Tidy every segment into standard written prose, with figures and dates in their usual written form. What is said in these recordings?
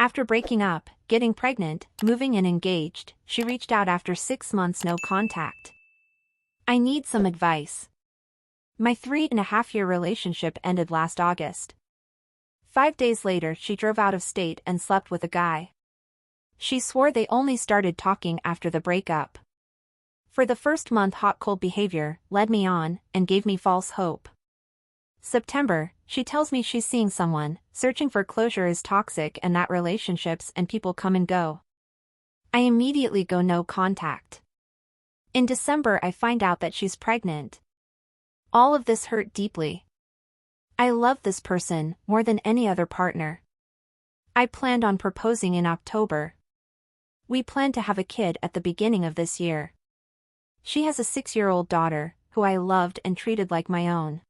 After breaking up, getting pregnant, moving and engaged, she reached out after 6 months no contact. I need some advice. My 3.5-year relationship ended last August. 5 days later she drove out of state and slept with a guy. She swore they only started talking after the breakup. For the first month hot-cold behavior led me on and gave me false hope. September, she tells me she's seeing someone, searching for closure is toxic and that relationships and people come and go. I immediately go no contact. In December I find out that she's pregnant. All of this hurt deeply. I love this person more than any other partner. I planned on proposing in October. We planned to have a kid at the beginning of this year. She has a 6-year-old daughter, who I loved and treated like my own.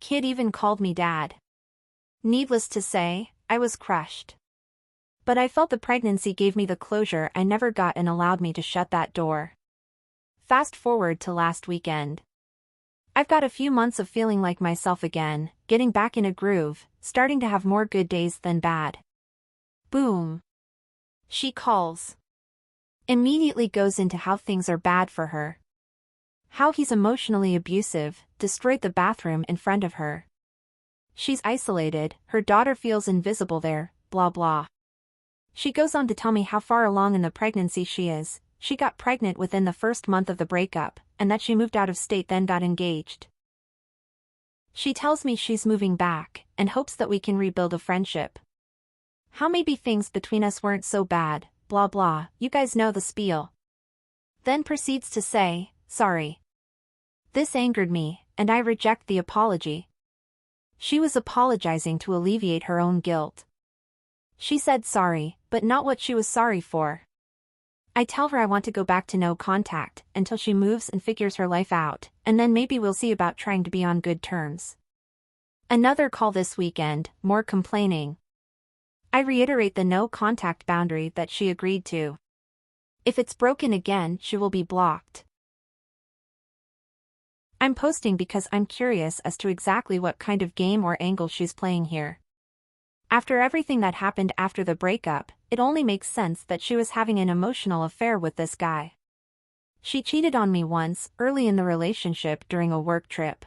Kid even called me dad. Needless to say, I was crushed. But I felt the pregnancy gave me the closure I never got and allowed me to shut that door. Fast forward to last weekend. I've got a few months of feeling like myself again, getting back in a groove, starting to have more good days than bad. Boom. She calls. Immediately goes into how things are bad for her. How he's emotionally abusive, destroyed the bathroom in front of her. She's isolated, her daughter feels invisible there, blah blah. She goes on to tell me how far along in the pregnancy she is. She got pregnant within the first month of the breakup, and that she moved out of state then got engaged. She tells me she's moving back, and hopes that we can rebuild a friendship. How maybe things between us weren't so bad, blah blah, you guys know the spiel. Then proceeds to say, sorry. This angered me, and I reject the apology. She was apologizing to alleviate her own guilt. She said sorry, but not what she was sorry for. I tell her I want to go back to no contact until she moves and figures her life out, and then maybe we'll see about trying to be on good terms. Another call this weekend, more complaining. I reiterate the no contact boundary that she agreed to. If it's broken again, she will be blocked. I'm posting because I'm curious as to exactly what kind of game or angle she's playing here. After everything that happened after the breakup, it only makes sense that she was having an emotional affair with this guy. She cheated on me once, early in the relationship during a work trip.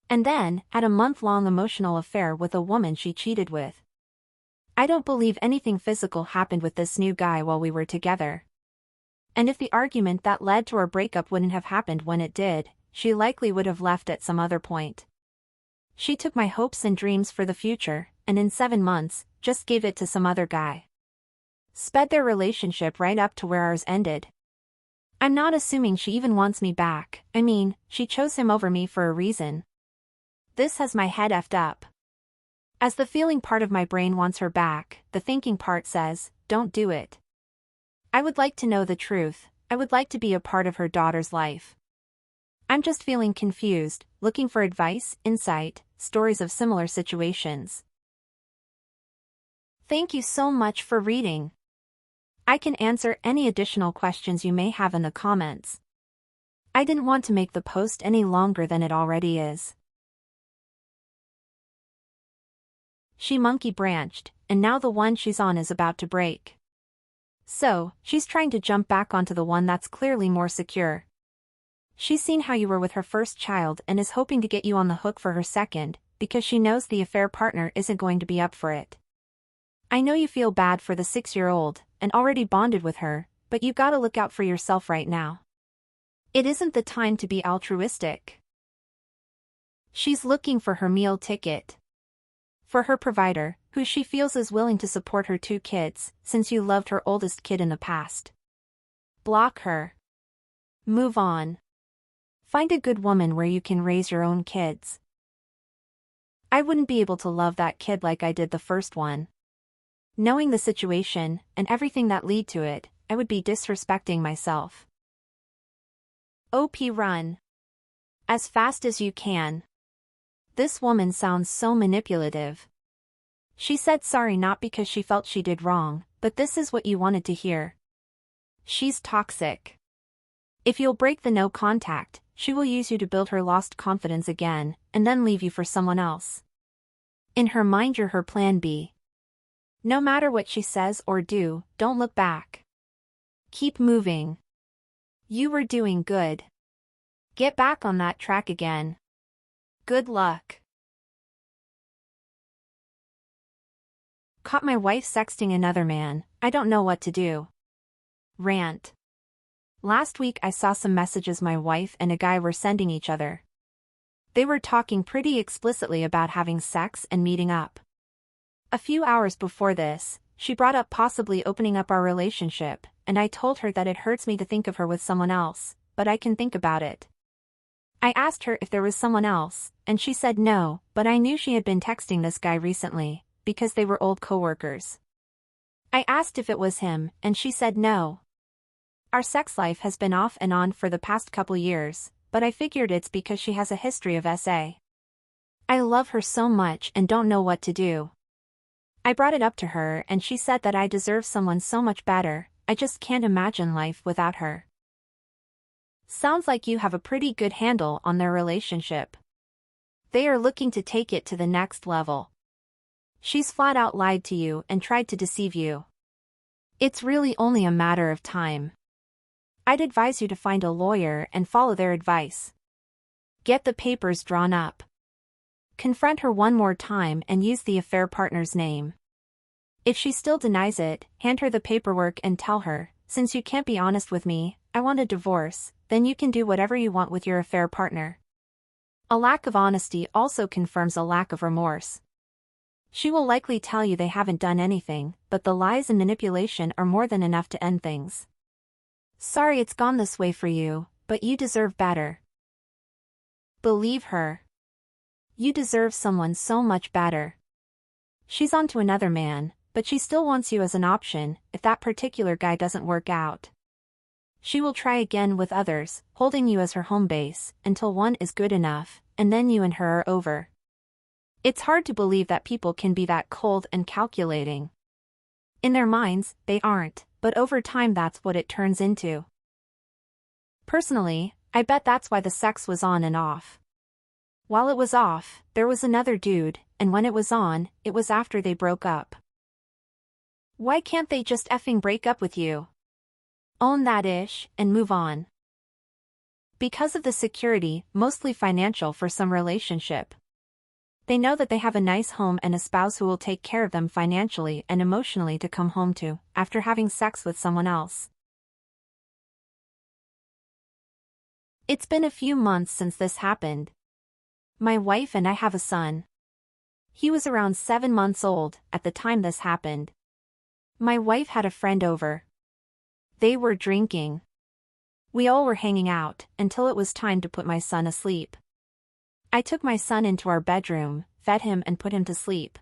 And then, had a month-long emotional affair with a woman she cheated with. I don't believe anything physical happened with this new guy while we were together. And if the argument that led to our breakup wouldn't have happened when it did, she likely would have left at some other point. She took my hopes and dreams for the future, and in 7 months, just gave it to some other guy. Sped their relationship right up to where ours ended. I'm not assuming she even wants me back, I mean, she chose him over me for a reason. This has my head effed up. As the feeling part of my brain wants her back, the thinking part says, don't do it. I would like to know the truth, I would like to be a part of her daughter's life. I'm just feeling confused, looking for advice, insight, stories of similar situations. Thank you so much for reading. I can answer any additional questions you may have in the comments. I didn't want to make the post any longer than it already is. She monkey branched, and now the one she's on is about to break. So, she's trying to jump back onto the one that's clearly more secure. She's seen how you were with her first child and is hoping to get you on the hook for her second, because she knows the affair partner isn't going to be up for it. I know you feel bad for the 6-year-old, and already bonded with her, but you gotta look out for yourself right now. It isn't the time to be altruistic. She's looking for her meal ticket. For her provider, who she feels is willing to support her 2 kids, since you loved her oldest kid in the past. Block her. Move on. Find a good woman where you can raise your own kids. I wouldn't be able to love that kid like I did the first one. Knowing the situation, and everything that led to it, I would be disrespecting myself. OP run. As fast as you can. This woman sounds so manipulative. She said sorry not because she felt she did wrong, but this is what you wanted to hear. She's toxic. If you'll break the no contact, she will use you to build her lost confidence again, and then leave you for someone else. In her mind you're her plan B. No matter what she says or do, don't look back. Keep moving. You were doing good. Get back on that track again. Good luck. Caught my wife sexting another man, I don't know what to do. Rant. Last week I saw some messages my wife and a guy were sending each other. They were talking pretty explicitly about having sex and meeting up. A few hours before this, she brought up possibly opening up our relationship, and I told her that it hurts me to think of her with someone else, but I can think about it. I asked her if there was someone else, and she said no, but I knew she had been texting this guy recently, because they were old coworkers. I asked if it was him, and she said no. Our sex life has been off and on for the past couple years, but I figured it's because she has a history of SA. I love her so much and don't know what to do. I brought it up to her and she said that I deserve someone so much better, I just can't imagine life without her. Sounds like you have a pretty good handle on their relationship. They are looking to take it to the next level. She's flat out lied to you and tried to deceive you. It's really only a matter of time. I'd advise you to find a lawyer and follow their advice. Get the papers drawn up. Confront her one more time and use the affair partner's name. If she still denies it, hand her the paperwork and tell her, since you can't be honest with me, I want a divorce, then you can do whatever you want with your affair partner. A lack of honesty also confirms a lack of remorse. She will likely tell you they haven't done anything, but the lies and manipulation are more than enough to end things. Sorry it's gone this way for you, but you deserve better. Believe her. You deserve someone so much better. She's on to another man, but she still wants you as an option if that particular guy doesn't work out. She will try again with others, holding you as her home base, until one is good enough, and then you and her are over. It's hard to believe that people can be that cold and calculating. In their minds, they aren't, but over time that's what it turns into. Personally, I bet that's why the sex was on and off. While it was off, there was another dude, and when it was on, it was after they broke up. Why can't they just effing break up with you? Own that ish, and move on. Because of the security, mostly financial for some relationship. They know that they have a nice home and a spouse who will take care of them financially and emotionally to come home to, after having sex with someone else. It's been a few months since this happened. My wife and I have a son. He was around 7 months old at the time this happened. My wife had a friend over. They were drinking. We all were hanging out until it was time to put my son asleep. I took my son into our bedroom, fed him and put him to sleep.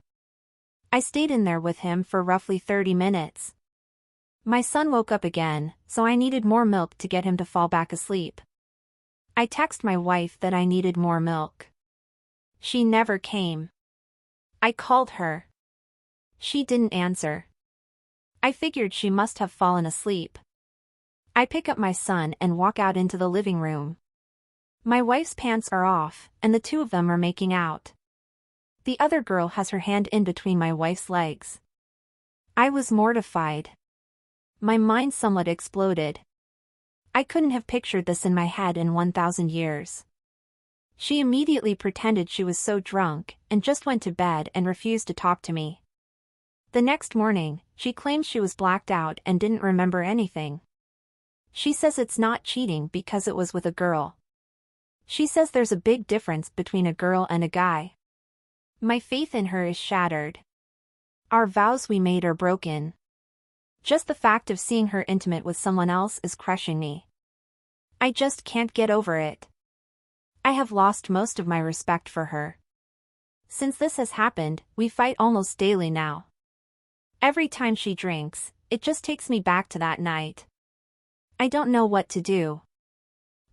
I stayed in there with him for roughly 30 minutes. My son woke up again, so I needed more milk to get him to fall back asleep. I texted my wife that I needed more milk. She never came. I called her. She didn't answer. I figured she must have fallen asleep. I pick up my son and walk out into the living room. My wife's pants are off, and the two of them are making out. The other girl has her hand in between my wife's legs. I was mortified. My mind somewhat exploded. I couldn't have pictured this in my head in 1,000 years. She immediately pretended she was so drunk, and just went to bed and refused to talk to me. The next morning, she claimed she was blacked out and didn't remember anything. She says it's not cheating because it was with a girl. She says there's a big difference between a girl and a guy. My faith in her is shattered. Our vows we made are broken. Just the fact of seeing her intimate with someone else is crushing me. I just can't get over it. I have lost most of my respect for her. Since this has happened, we fight almost daily now. Every time she drinks, it just takes me back to that night. I don't know what to do.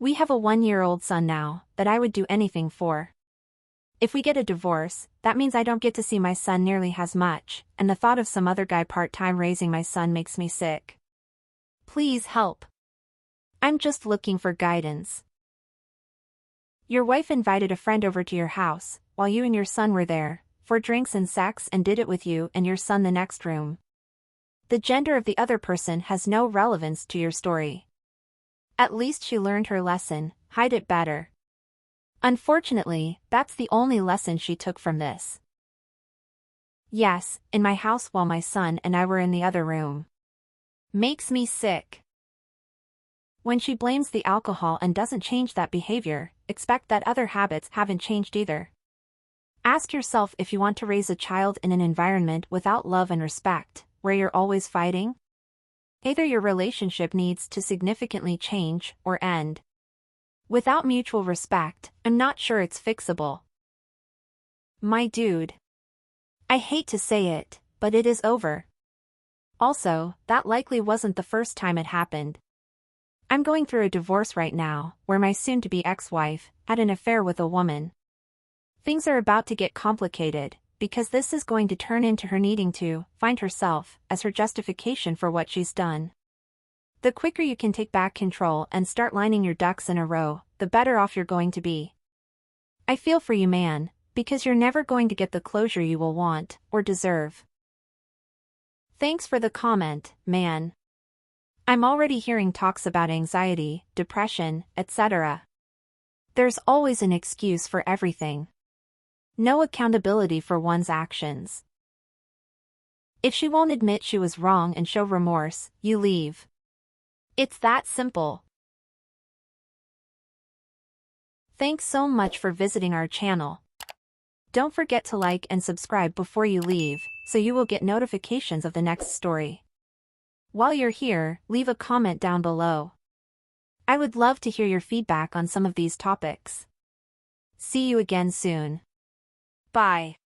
We have a 1-year-old son now, that I would do anything for. If we get a divorce, that means I don't get to see my son nearly as much, and the thought of some other guy part-time raising my son makes me sick. Please help. I'm just looking for guidance. Your wife invited a friend over to your house, while you and your son were there, for drinks and sex and did it with you and your son the next room. The gender of the other person has no relevance to your story. At least she learned her lesson, hide it better. Unfortunately, that's the only lesson she took from this. Yes, in my house while my son and I were in the other room. Makes me sick. When she blames the alcohol and doesn't change that behavior, expect that other habits haven't changed either. Ask yourself if you want to raise a child in an environment without love and respect, where you're always fighting. Either your relationship needs to significantly change or end. Without mutual respect, I'm not sure it's fixable. My dude. I hate to say it, but it is over. Also, that likely wasn't the first time it happened. I'm going through a divorce right now, where my soon-to-be ex-wife had an affair with a woman. Things are about to get complicated, because this is going to turn into her needing to find herself as her justification for what she's done. The quicker you can take back control and start lining your ducks in a row, the better off you're going to be. I feel for you, man, because you're never going to get the closure you will want or deserve. Thanks for the comment, man. I'm already hearing talks about anxiety, depression, etc. There's always an excuse for everything. No accountability for one's actions. If she won't admit she was wrong and show remorse, you leave. It's that simple. Thanks so much for visiting our channel. Don't forget to like and subscribe before you leave, so you will get notifications of the next story. While you're here, leave a comment down below. I would love to hear your feedback on some of these topics. See you again soon. Bye.